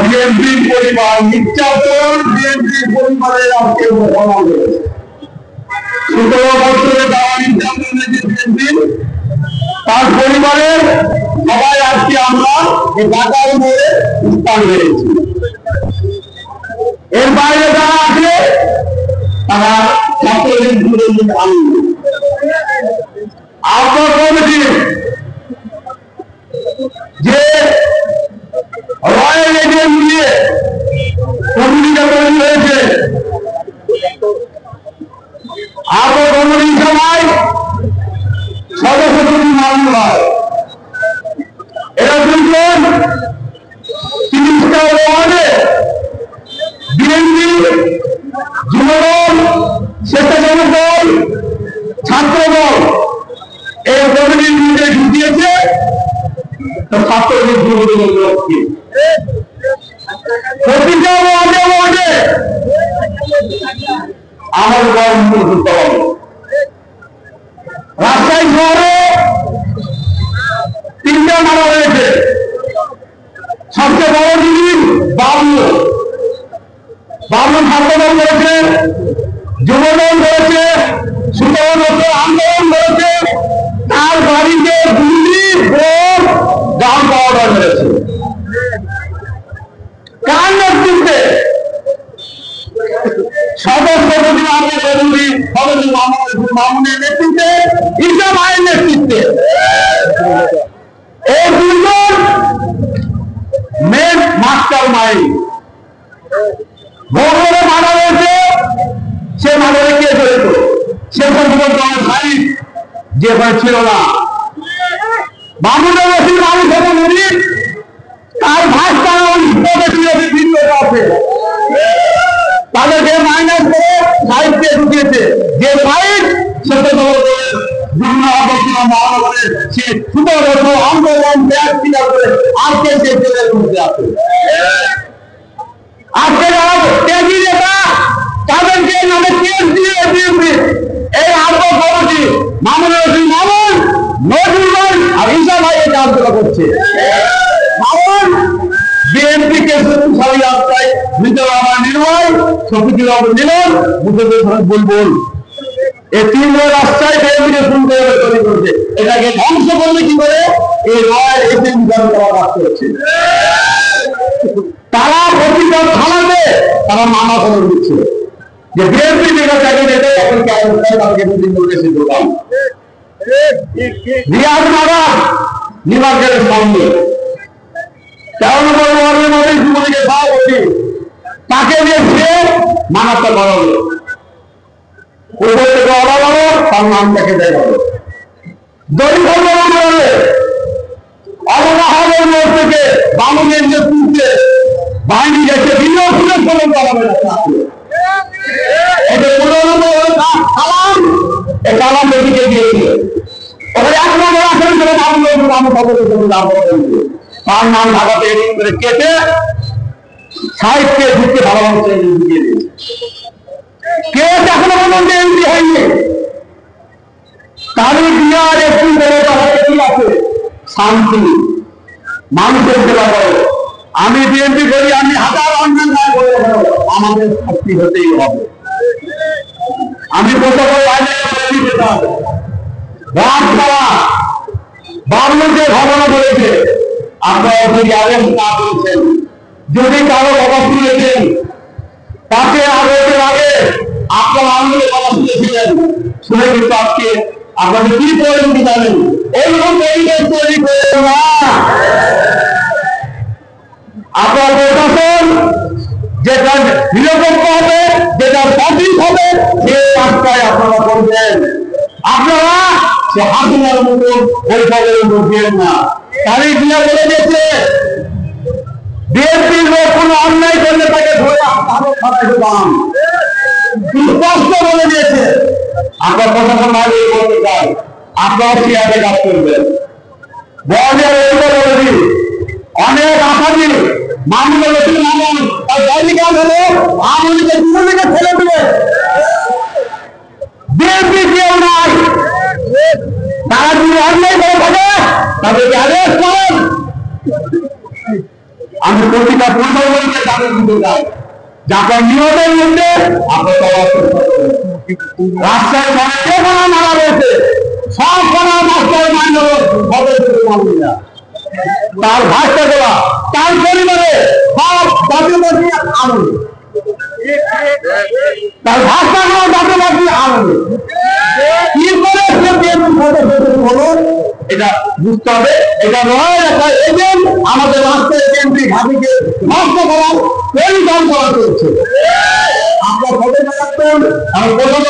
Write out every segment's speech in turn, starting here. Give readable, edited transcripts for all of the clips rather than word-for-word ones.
বিএনপির পরিবার নির্যাতন বিএনপির পরিবারের আজকে 17 বছরে দেওয়া নির্যাতনের যে বিএনপি তার পরিবারের সবাই আজকে আমরা ঢাকার মোড়ে স্থান পেয়েছি। এর বাইরে যারা আছে তারা ছাত্রলীগ যুবলীগ আপনার কমিটি যে রয়্যাল এজেন্ট দিয়ে কমিটিটা তৈরি হয়েছে আপনার কমিটির সবাই সদস্য মামলা হয় এরা দুজন 30টা ওয়ার্ডে বিএনপি যুবদল স্বেচ্ছাসেবক দল ছাত্র দল এই কমিটির নির্দেশ দিয়েছে ছাত্রলীগ যুবদলের লক্ষ্যে প্রতিটা ওয়ার্ডে ওয়ার্ডে আমাদের কর্মসূচি করতে হবে। রাজশাহী শহরে 3টা মারা হয়েছে। সবচেয়ে বড় জিনিস বাবলু ছাত্রদল করেছে, যুবদল করেছে, 17 বছর আন্দোলন করেছে, তার বাড়িতে গুলি বোম গান পাওয়ার মেরেছে। কার নেতৃত্বে? সদস্য মামুনের নেতৃত্বে, ঈশা ভাইয়ের নেতৃত্বে। এই দুজন মেন মাস্টার মাইন্ড। ভোরে মারা হয়েছে, সে মাদারে কে জড়িত? সে পর্যন্ত সাহিদ যে ছিল না। মামুনের রশিদ মানুষ এবং মুরিদ তার ভাষা ভিডিও আছে, তাদেরকে মাইনাস করে সাহিত্যে ঢুকিয়েছে। যে সাহিদ সেটা বিভিন্ন মহানগরের সে 17 বছর আন্দোলন ত্যাগ স্বীকার করে আজকে সে জেলের মধ্যে আছে। আজকে যারা ত্যাগী নেতা তাদেরকে নামে কেস দিয়ে বিএনপি এই আন্দোলন কমিটি মামুনের রশিদ মামুন, নজরুল ভাই আর ঈশা ভাই এই কাজগুলো করছে। মামুন বিএনপি কে শক্তিশালী রাস্তায় ভিতরে আমার নির্ভয় শক্তির মিলন মুখে বুলবুল এই 3 রাস্তায় বিএনপিকে শুনতে তৈরি করছে। এটাকে ধ্বংস করলে কি করে? এই রয়্যাল এজেন্ট কাজ করছে। তারা প্রতিটা থানাতে তারা মামলা করে দিচ্ছে যে বিএনপি যেটা চাইবে এটা এখন তাদেরকে নোটিশে দোকান রিয়াজ মাদার নির্বাচনের সামনে 13 নম্বর ওয়ার্ডের মধ্যে যুবলীগের সভাপতি তাকে দিয়ে সে মানাতে করা হলো। উপর থেকে অর্ডার হলো, তার নামটাকে দেয় হলো। দলিত অবগাহের মোড় থেকে বামুনের নেতৃত্বে বাহিনী গেছে বিনিয়োগ পর্যন্ত আমাদের কালাম বেদিকে গিয়েছিল। ওখানে 1 নম্বর আসেন করে তার নাম ঢাকাতে এডিং করে কেটে সাহিত্যে ঢুকতে ভালোবাসে ঢুকিয়ে দিয়েছে। কেস এখনো পর্যন্ত এন্ট্রি হয়নি। তারই বিহার একটি আছে শান্তি মানুষের সেবা করো। আমি বিএনপি করি, আমি হাজার অন্যান্য আমাদের শক্তি হতেই হবে। আমি বাবলুকে ঘটনা বলেছে, আপনারা যদি আরেস্ট না করেছেন, যদি কারো কথা শুনেছেন তাকে আরেস্টের আগে আপনারা আন্দোলনের কথা শুনেছিলেন, শুনে কিন্তু আজকে আপনাদের কি পরিণতি জানেন? ওইরকম পরিবেশ তৈরি করে না। আপনার প্রশাসন যেটা নিরপেক্ষ হবে, যেটা সঠিক হবে, সেই কাজটাই আপনারা করবেন। আপনারা সে হাসিনার মতো বৈঠকের ঢুকবেন না। তারই বিনা বলে দিয়েছে বিএনপির লোক কোনো অন্যায় করলে তাকে ধরে হাতে খাটাইতে পান, স্পষ্ট বলে দিয়েছে। আপনার প্রশাসন আগে বলতে চাই, আপনারা সিআইডি কাজ করবেন। বড় বলে দিন, অনেক আসামি মামলা নতুন মামুন তার দলিকাল হলো আমলিকে যুবলীগে ফেলে দিবে। বিএনপি কেউ নাই, তারা যদি অন্যায় করে থাকে তাদেরকে আদেশ করেন। আমি প্রতিটা পূর্ণবর্গকে তাদের দিতে চাই যে আপনার নিয়মের মধ্যে আপনার রাস্তায় যে কোনো মারা রয়েছে সব কোনো রাস্তায় মান্য হবে না। তার ভাষা দেওয়া তার পরিবারে সব জাতীয়বাদী আমল, তার ভাষা গুলো জাতীয়বাদী আমল। কি করে বলুন, এটা বুঝতে হবে। এটা নয় একটা এজেন্ট আমাদের রাস্তায় কেন্দ্রিক ঘাটিকে নষ্ট করার পরিকল্পনা করা চলছে। আপনার খবর রাখবেন, আমি প্রথমে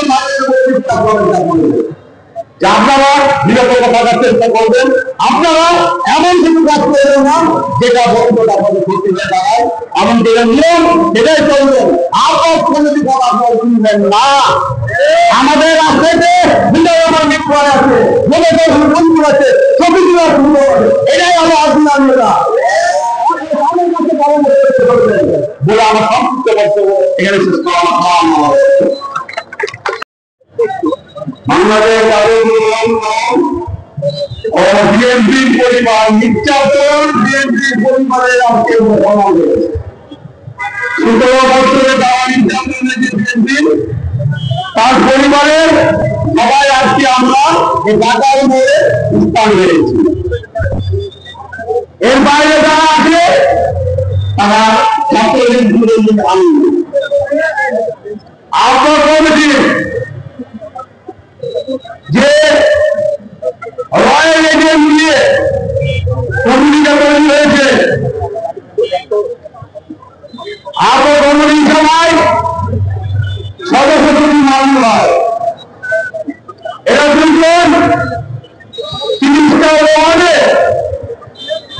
আপনারা নিরাপত্তা থাকার চেষ্টা করবেন। আপনারা এমন কিছু কাজ করবেন না যেটা বন্ধুটা আপনাদের ক্ষতি হয়ে দাঁড়ায়, এমন যেটা নিয়ম সেটাই চলবেন। আপনার কোনো কিছু আপনারা শুনবেন না। আমাদের রাস্তাতে বিজয়বার মিত্র আছে, বন্ধু আছে, ছবি দেওয়ার সুন্দর, এটাই আমার আন্দোলনরা বলে আমার সংক্ষিপ্ত বক্তব্য এখানে শেষ করা। বাংলাদেশ বিএনপি পরিবার নির্যাতন, বিএনপি পরিবারের আজকে 17 বছরে দেওয়া নির্যাতনের যে বিএনপি তার পরিবারের সবাই আজকে আমরা এই ঢাকার মোড়ে স্থান পেয়েছি। এর বাইরে যারা আছে তারা ছাত্রলীগ যুবলীগ আনন্দ আপনার কমিটি যে রয়্যাল এজেন্ট দিয়ে কমিটিটা তৈরি হয়েছে, আপনার কমিটির সবাই সদস্য যদি মান্য হয়, এরা শুনছেন 30টা ওয়ার্ডে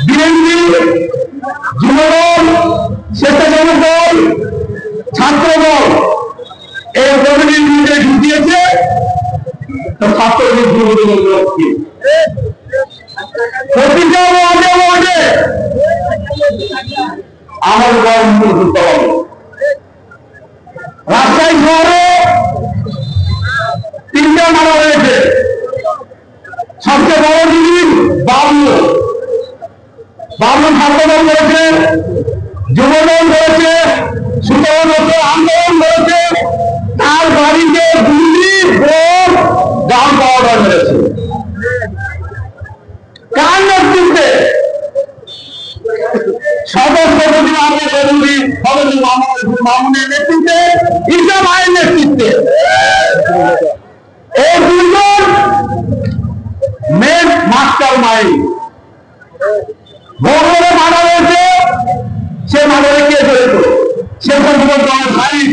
বিএনপি, যুবদল, স্বেচ্ছাসেবক দল, ছাত্রদল এই কমিটির মধ্যে ঢুকিয়েছে। ছাত্রলীগ যুবদলের লক্ষ্যে প্রতিটা ওয়ার্ডে ওয়ার্ডে আমাদের গণতন্ত্র করতে হবে। রাজশাহী শহরে 3টা মারা হয়েছে। সবচেয়ে বড় জিনিস বাবলু ছাত্রদল করেছে, যুবদল করেছে, 17 বছর আন্দোলন করেছে। তার বাড়িতে গুলি বোম গান পাওয়া মেরেছে। কার নেতৃত্বে? সদস্য মামুনের নেতৃত্বে, ঈসা ভাইয়ের নেতৃত্বে। এই দুজন মেন মাস্টার মাইন্ড। ভোরে মারা হয়েছে, সে মাদারে কে জড়িত? সে সাহিদ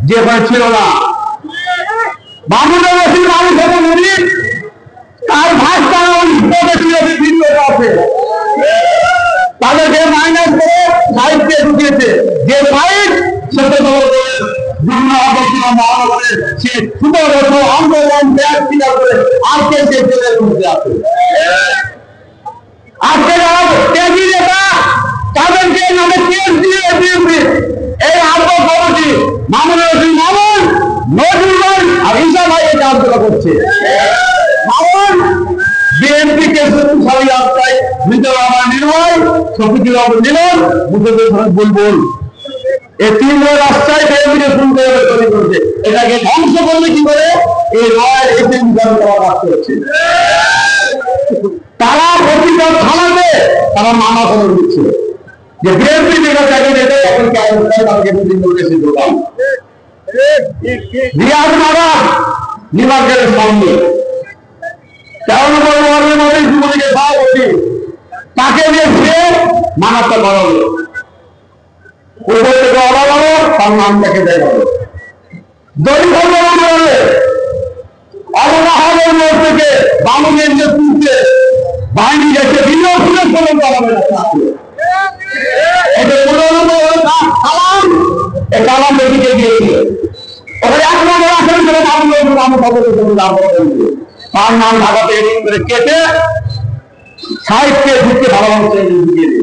যে ছিল না। মামুনের রশিদ মানুষ এবং মুনির তার ভাই তারা আছে, তাদেরকে মাইনাস করে সাহিত্যে ঢুকিয়েছে। যে সাহিদ সেটা বিভিন্ন মহানগরের সে 17 বছর আন্দোলন ত্যাগ স্বীকার করে আজকে সে জেলের মধ্যে আছে। আজকে যারা ত্যাগী নেতা তাদেরকে নামে কেস দিয়ে বিএনপি এই আন্দোলন কমিটি মামুনের রশিদ মামুন, নজরুল আর ঈসা ভাই এই কাজগুলো করছে। মামুন বিএনপি কে শক্তিশালী রাস্তায় মিজানুর রহমান নির্ময়, শফিকুল আলম মিলন, মুজাহিদুল হক বুলবুল এই 3 রাস্তায় বিএনপিকে শুনতে তৈরি করছে। এটাকে ধ্বংস করলে কি করে? এই রয়্যাল এজেন্ট কাজ করছে। তারা প্রতিটা থানাতে তারা মামলা করে দিচ্ছে যে বিএনপি যেটা চাইবে এটা এখন তাদেরকে নোটিশে দিলাম। রিয়াজ মারা নির্বাচনের সামনে 13 নম্বর ওয়ার্ডের মধ্যে যুবলীগের সভাপতি, তাকে দিয়ে সে মানাতে করা হলো, উপর থেকে অর্ডার হলো, তার নামটাকে দেয় হলো। দলিত অবগাহনের মোড় থেকে বামুনের নেতৃত্বে বাহিনী গেছে বিনিয়োগ পর্যন্ত আমাদের এটা 15 নম্বর কালাম, এই কালাম বেদিকে গিয়েছিল। ওখানে 1 নম্বর আসেন করে তার নাম ঢাকাতে এডিং করে কেটে সাহিত্যে ঢুকতে ভালোবাসা দিয়ে দিয়েছে।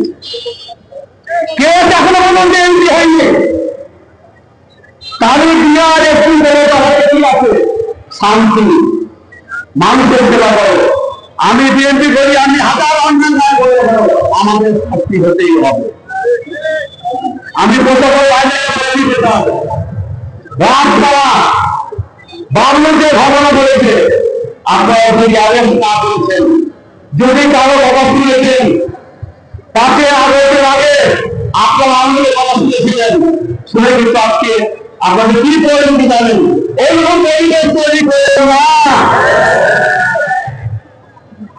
কেস এখনো পর্যন্ত এন্ট্রি হয়নি। তারই বিয়ার একটু বলে কি আছে শান্তি, মানুষের সেবা করো। আমি বিএনপি করি, আমি হাজার অন্যান্য করে আমাদের শক্তি হতেই হবে। আমি প্রথমে বাবলুকে ঘটনা বলেছে, আপনারা যদি আরেস্ট না করেছেন, যদি কারো কথা শুনেছেন, তাকে আগে আপনারা আন্দোলনের কথা শুনেছিলেন, শুনে কিন্তু আজকে আপনাদের কি পরিণতি জানেন? এইরকম পরিবেশ তৈরি করে না।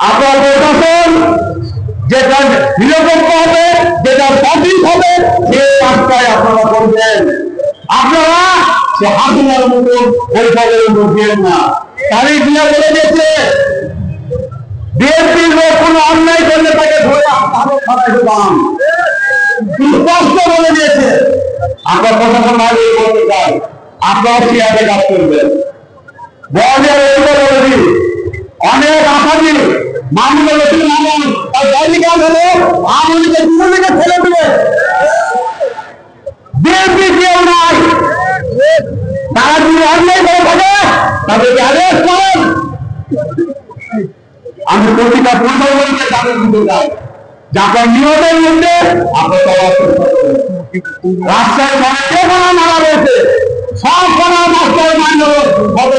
আপনার প্রশাসন যেটা নিরপেক্ষ হবে, যেটা সঠিক হবে, সে কাজটাই আপনারা করবেন। আপনারা সে হাসিনার মতো বৈঠকের ঢুকবেন না। তারই বিয়া বলে দিয়েছে, বিএনপির লোক কোনো অন্যায় করলে তাকে ধরে দাম স্পষ্ট বলে দিয়েছে। আপনার প্রশাসন আগে বলতে চাই, আপনারা সিয়ারে কাজ করবেন। অনেক আসামি মামলা মামন তার দলই কাজ হলো আওয়ামী লীগের ছেলে দিলে বিএনপি কেউ নাই। তারা যদি অন্যায় করে থাকে তাদেরকে আদেশ করেন। আমি প্রতিটা পূর্ণবর্গকে তাদের দিতে চাই, যাদের নিয়মের মধ্যে রাস্তায় যে কোনো মারা রয়েছে, সব কোনো রাস্তায় মান্য হবে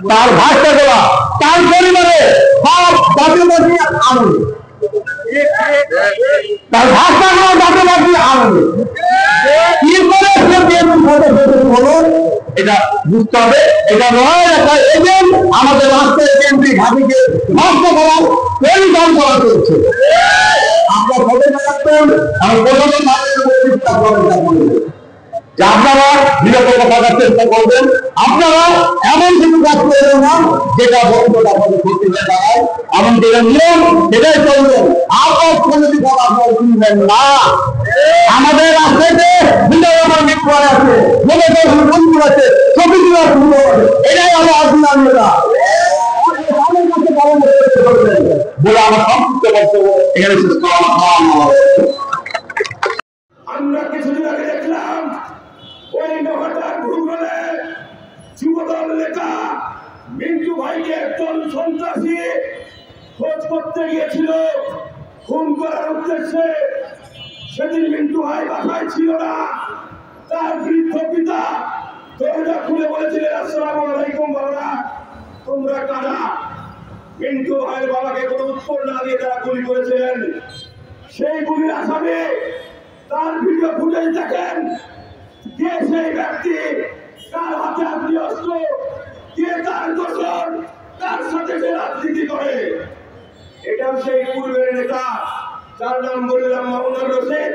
তার ভাষা দেওয়া, তার পরিবারে সব জাতীয়বাদী আমল, তার ভাষাগুলো জাতীয়বাদী আমল। কি করে এটা বুঝতে হবে। এটা নয় একটা এজেন্ট আমাদের রাস্তায় কেন্দ্রিক ঘাটিকে নষ্ট করার পরিকল্পনা করা চলছে। আপনার খবর রাখবেন, আমি প্রথমে আপনারা নিরাপত্তা থাকার চেষ্টা করবেন। আপনারা এমন কিছু কাজ করবেন না যেটা বক্তব্য আপনাদের ক্ষতি হয়ে দাঁড়ায়, এমন যেটা নিয়ম সেটাই চলবেন। আপনার যদি আপনারা শুনবেন না। আমাদের রাস্তাতে বিজয়বার মিত্র আছে, বন্ধু আছে, ছবি আছে, এটাই হলো আন্দোলনরা বলে আমার সংক্ষিপ্ত বক্তব্য এখানে শেষ করা। আমরা কিছুদিন আগে দেখলাম ওই নহাটার ভূগোলে যুবদল নেতা মিন্টু ভাইকে একজন সন্ত্রাসী খোঁজ করতে গিয়েছিল খুন করার উদ্দেশ্যে। সেদিন মিন্টু ভাই বাসায় ছিল না, তার বৃদ্ধ পিতা দরজা খুলে বলেছিলেন, আসসালামু আলাইকুম বাবা, তোমরা কারা? মিন্টু ভাইয়ের বাবাকে কোনো উত্তর না দিয়ে তারা গুলি করেছিলেন। সেই গুলির আসামি তার ভিডিও ফুটেজ দেখেন, কে সেই ব্যক্তি, কার হাতে আপনি অস্ত্র, কে তার দোষর, তার সাথে সে রাজনীতি করে। এটাও সেই পূর্বের নেতা, যার নাম বললাম মামুনুর রশিদ।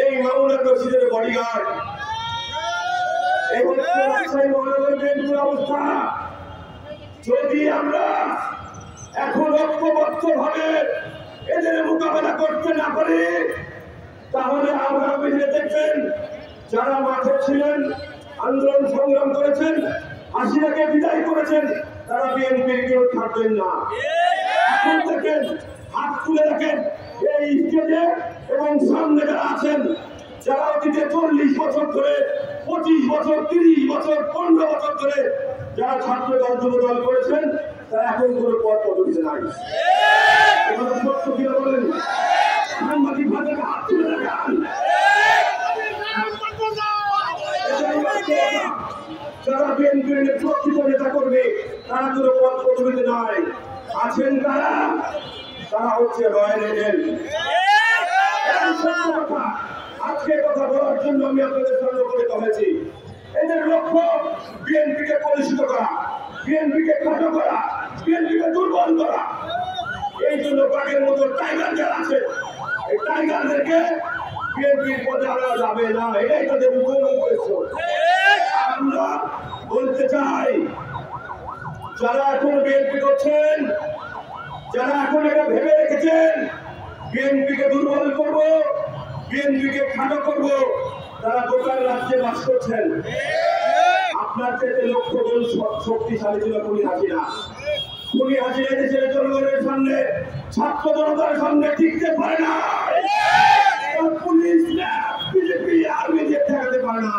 এই মামুনুর রশিদের বডিগার্ড। এই হচ্ছে রাজশাহী মহানগর বিএনপির অবস্থা। যদি আমরা এখন ঐক্যবদ্ধ ভাবে এদের মোকাবেলা করতে না পারি, তাহলে আমরা মিলে দেখবেন যারা মাঠে ছিলেন, আন্দোলন সংগ্রাম করেছেন, হাসিনাকে বিদায় করেছেন, তারা বিএনপির কেউ থাকবেন না। এখন দেখেন, হাত তুলে রাখেন এই স্টেজে এবং সামনে যারা আছেন, যারা অতীতে 40 বছর ধরে, 25 বছর, 30 বছর, 15 বছর ধরে যারা ছাত্র দল যুব দল করেছেন, তারা এখন কোনো পদ পদবিতে নাই। এখানে সত্য কিনা বলেন? সাংবাদিক ভাষাকে হাত তুলে রাখেন। যারা বিএনপির প্রকৃত নেতা করবে তারা কোনো পদ পদবিতে নাই। আছেন তারা, তারা হচ্ছে রয়্যাল এজেন্ট। আজকে কথা বলার জন্য আমি আপনাদের সামনে উপনীত হয়েছি। এদের লক্ষ্য বিএনপিকে কলুষিত করা, বিএনপিকে খাটো করা, বিএনপিকে দুর্বল করা। এই জন্য বাঘের মতো টাইগার যারা আছে, এই টাইগারদেরকে বিএনপির পথে আনা যাবে না, এটাই তাদের মূল উদ্দেশ্য। আমরা বলতে চাই, যারা এখন বিএনপি করছেন, যারা এখন এটা ভেবে রেখেছেন বিএনপিকে দুর্বল করব, বিএনপিকে খাটো করব, তারা গোটার রাজ্যে বাস করছেন। আপনার চেয়ে লক্ষ গুণ শক্তিশালী ছিল খুনি হাসিনা। খুনি হাসিনা দেশের জনগণের সামনে, ছাত্র জনতার সামনে টিকতে পারে না। পুলিশ, বিজেপি, আর্মি দিয়ে ঠেকাতে পারে না।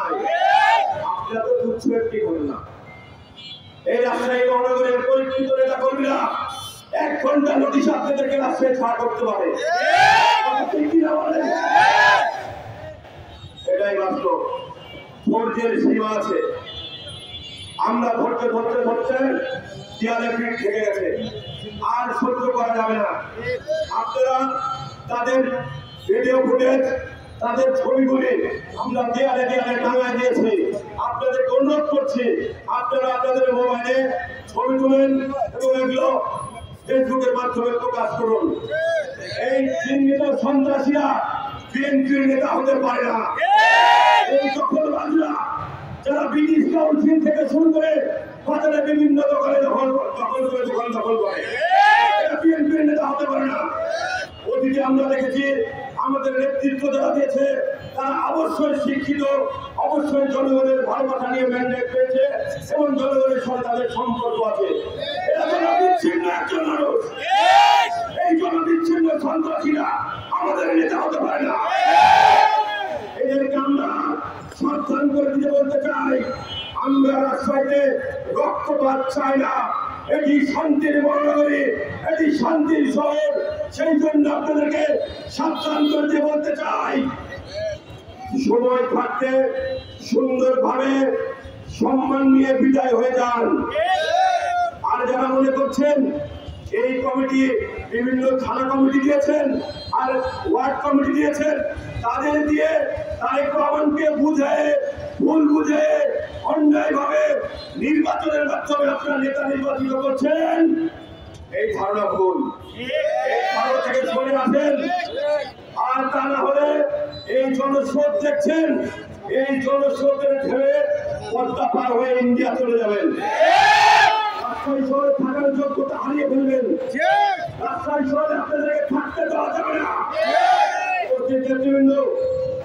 আপনারা তো তুচ্ছ একটি ঘটনা। এই রাজশাহী মহানগরের পরিচিত নেতা কর্মীরা 1 ঘন্টা নোটিশ আপনাদেরকে রাজশাহী ছাড় করতে পারে। এটাই বাস্তব। ধৈর্যের সীমা আছে। আমরা ধরতে ধরতে ধরতে দেয়ালে পিঠ থেকে গেছে, আর সহ্য করা যাবে না। আপনারা তাদের ভিডিও ফুটেজ, তাদের ছবিগুলি আমরা দেয়ালে দেয়ালে টাঙায় দিয়েছি। আপনাদেরকে অনুরোধ করছি, আপনারা আপনাদের মোবাইলে ছবি তুলেন এবং এগুলো ফেসবুকের মাধ্যমে প্রকাশ করুন। এই চিহ্নিত সন্ত্রাসীরা বিএনপির নেতা হতে পারে না। এই দখলবাজরা যারা ব্রিটিশ কাউন্সিল থেকে শুরু করে বাজারে বিভিন্ন দোকানে দখল করে, এটা বিএনপির নেতা হতে পারে না। অতীতে আমরা দেখেছি আমাদের নেতৃত্ব যারা দিয়েছে তারা অবশ্যই শিক্ষিত, অবশ্যই জনগণের ভালোবাসা নিয়ে ম্যান্ডেট পেয়েছে এবং জনগণের সাথে তাদের সম্পর্ক আছে। এরা জনবিচ্ছিন্ন একজন মানুষ। এই জনবিচ্ছিন্ন সন্ত্রাসীরা আমাদের নেতা হতে পারে না। এদেরকে আমরা সাবধান করে দিতে বলতে চাই, আমরা রাজশাহীতে রক্তপাত চাই না। এটি শান্তির মহানগরী, এটি শান্তির শহর। সেই জন্য আপনাদেরকে সাবধান করতে বলতে চাই, সময় থাকতে সুন্দরভাবে সম্মান নিয়ে বিদায় হয়ে যান। আর যারা মনে করছেন এই কমিটি বিভিন্ন থানা কমিটি দিয়েছেন আর ওয়ার্ড কমিটি দিয়েছেন, তাদের দিয়ে তারেক রহমানকে ভুল বুঝে অন্যায়ভাবে নির্বাচনের মাধ্যমে আপনারা নেতা নির্বাচিত করছেন, এই ধারণা ভুল। এই ধারণা থেকে সরে আসেন। আর তা না হলে এই জনস্রোত দেখছেন, এই জনস্রোতের ঢেলে পদ্মা পার হয়ে ইন্ডিয়া চলে যাবেন। রাজশাহী শহরে থাকার যোগ্যতা হারিয়ে ফেলবেন। রাজশাহী শহরে আপনাদেরকে থাকতে দেওয়া যাবে না।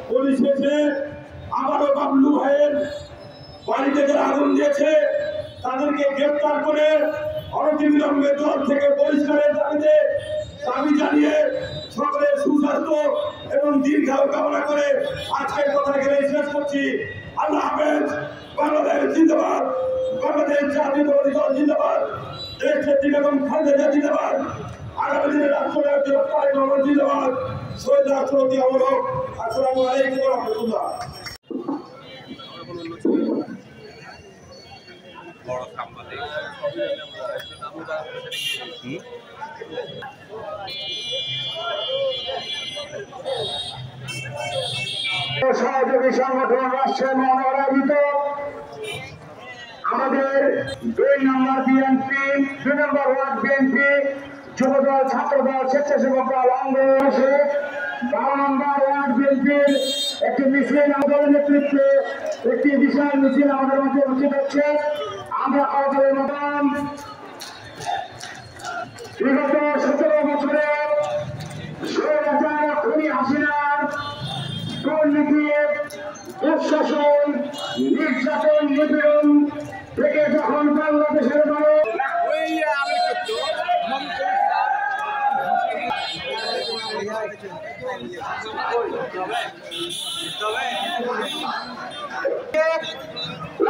পুলিশ এসে আবারও বাবলু ভাইয়ের বাড়িতে যারা আগুন দিয়েছে তাদেরকে গ্রেপ্তার করে অনতিবিলম্বে দল থেকে বহিষ্কারের দাবি জানিয়ে সকলের সুস্বাস্থ্য এবং দীর্ঘায়ু কামনা করে আজকের কথা এখানে শেষ করছি। আল্লাহ হাফেজ। বাংলাদেশ জিন্দাবাদ, বাংলাদেশ জাতীয়তাবাদী দল জিন্দাবাদ, দেশ নেত্রী বেগম খালেদা জিন্দাবাদ, আগামী দিনের রাষ্ট্রপতি তারেক রহমান জিন্দাবাদ, শহীদ রাষ্ট্রপতি অমর হোক। আসসালামু আলাইকুম ওয়া রাহমাতুল্লাহ। সহযোগী সংগঠন রাজশাহী মহানগর আয়োজিত আমাদের 2 নম্বর বিএনপি, 2 নম্বর ওয়ার্ড বিএনপি, যুবদল, ছাত্রদল, স্বেচ্ছাসেবক দল, অঙ্গ 12 নম্বর ওয়ার্ড বিএনপির একটি মিছিল আমাদের নেতৃত্বে একটি বিশাল মিছিল আমাদের মধ্যে অনুষ্ঠিত হচ্ছে। আমরা আমাদের মতন বিগত 17 বছরে খুনি হাসিনার দুর্নীতি, দুঃশাসন, নির্যাতন, নিপীড়ন থেকে যখন বাংলাদেশের মানুষ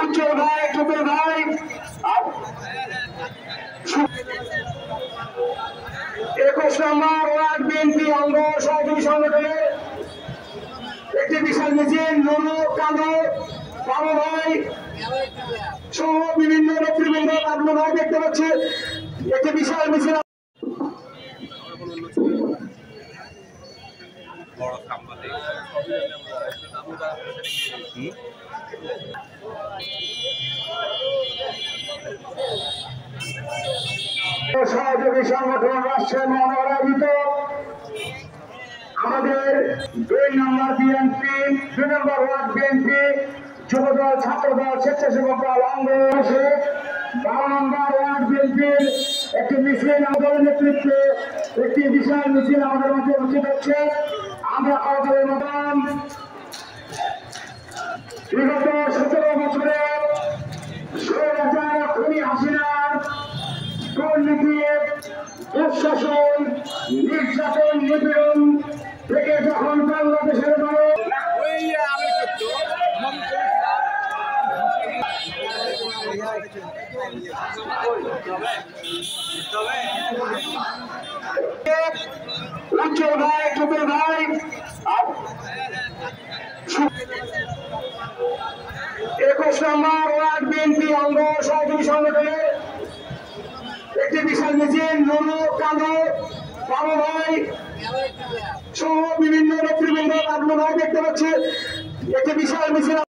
উজ্জ্বল ভাই, টুকুর ভাই, 21 নম্বর ওয়ার্ড বিএনপি অঙ্গ সহযোগী সংগঠনের একটি বিশাল মিছিল, নুরু, কাঁদো, বাবু ভাই সহ বিভিন্ন নেতৃবৃন্দ, বাবলু ভাই দেখতে পাচ্ছি একটি বিশাল মিছিল। সহযোগী সংগঠন রাষ্ট্রের মহানগরায়িত আমাদের 2 নম্বর বিএনপি 2 নম্বর ওয়ার্ড বিএনপি যুবদল ছাত্রদল স্বেচ্ছাসেবক দল অঙ্গ 12 নম্বর ওয়ার্ড বিএনপির একটি মিছিল আমাদের নেতৃত্বে একটি বিশাল মিছিল আমাদের মধ্যে অনুষ্ঠিত হচ্ছে। আমরা আমাদের মতন বিগত 17 বছরে স্বৈরাচার খুনি হাসিনার দুর্নীতি দুঃশাসন নির্যাতন নিপীড়ন থেকে যখন বাংলাদেশের মানুষ উজ্জ্বল ভাই টুকুর ভাই 21 নম্বর ওয়ার্ড বিএনপি অঙ্গ সহযোগী সংগঠনের একটি বিশাল মিছিল নুরু কালো বাবু ভাই সহ বিভিন্ন নেতৃবৃন্দ আপনারা দেখতে পাচ্ছি একটি বিশাল মিছিল